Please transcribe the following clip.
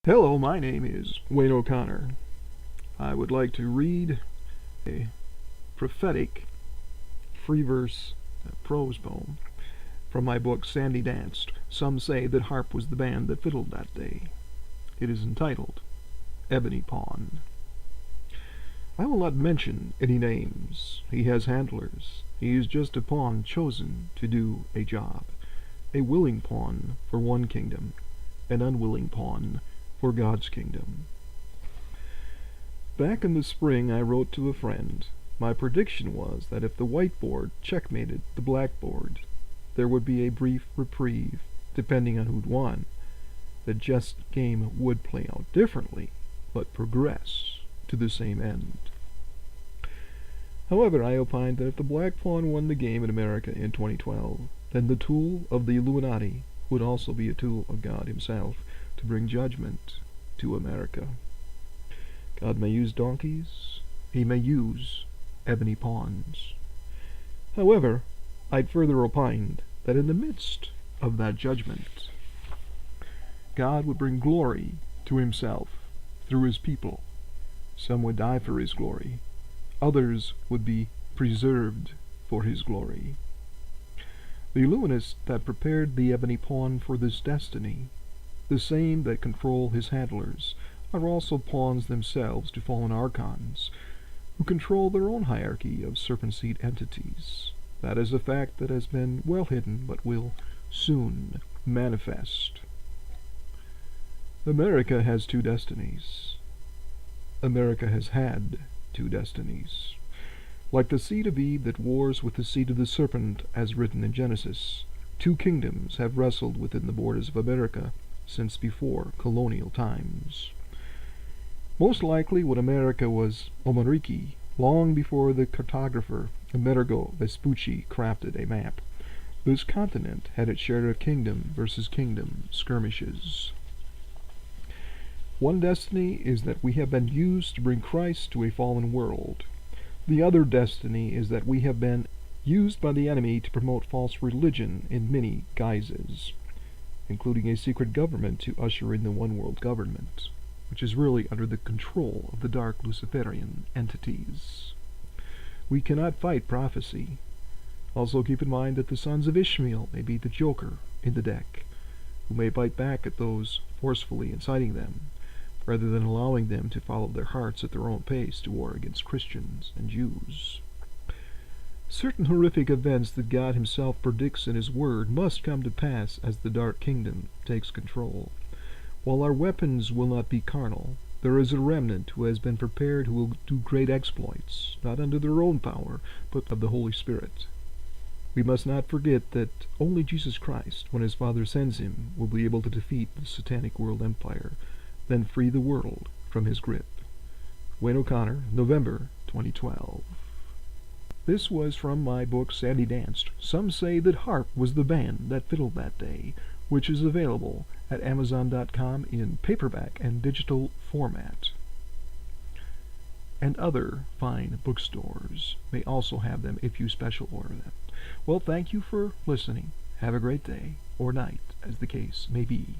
Hello, my name is Wayne O'Connor. I would like to read a prophetic free verse prose poem from my book Sandy Danced. Some say that HAARP was the band that fiddled that day. It is entitled Ebony Pawn. I will not mention any names. He has handlers. He is just a pawn chosen to do a job. A willing pawn for one kingdom, an unwilling pawn for God's kingdom. Back in the spring I wrote to a friend. My prediction was that if the whiteboard checkmated the blackboard, there would be a brief reprieve, depending on who'd won. The chess game would play out differently, but progress to the same end. However, I opined that if the black pawn won the game in America in 2012, then the tool of the Illuminati would also be a tool of God himself to bring judgment to America. God may use donkeys, he may use ebony pawns. However, I'd further opined that in the midst of that judgment, God would bring glory to himself through his people. Some would die for his glory. Others would be preserved for his glory. The Illuminists that prepared the ebony pawn for this destiny, the same that control his handlers, are also pawns themselves to fallen archons, who control their own hierarchy of serpent seed entities. That is a fact that has been well hidden but will soon manifest. America has two destinies. America has had two destinies. Like the seed of Eve that wars with the seed of the serpent, as written in Genesis, two kingdoms have wrestled within the borders of America since before colonial times. Most likely when America was Omariki, long before the cartographer Amerigo Vespucci crafted a map, this continent had its share of kingdom versus kingdom skirmishes. One destiny is that we have been used to bring Christ to a fallen world. The other destiny is that we have been used by the enemy to promote false religion in many guises, including a secret government to usher in the one world government, which is really under the control of the dark Luciferian entities. We cannot fight prophecy. Also keep in mind that the sons of Ishmael may be the joker in the deck, who may bite back at those forcefully inciting them, rather than allowing them to follow their hearts at their own pace to war against Christians and Jews. Certain horrific events that God himself predicts in his word must come to pass as the dark kingdom takes control. While our weapons will not be carnal, there is a remnant who has been prepared who will do great exploits, not under their own power, but of the Holy Spirit. We must not forget that only Jesus Christ, when his Father sends him, will be able to defeat the satanic world empire, then free the world from his grip. Wayne O'Connor, November 2012. This was from my book Sandy Danced. Some say that HAARP was the band that fiddled that day, which is available at Amazon.com in paperback and digital format. And other fine bookstores may also have them if you special order them. Well, thank you for listening. Have a great day, or night, as the case may be.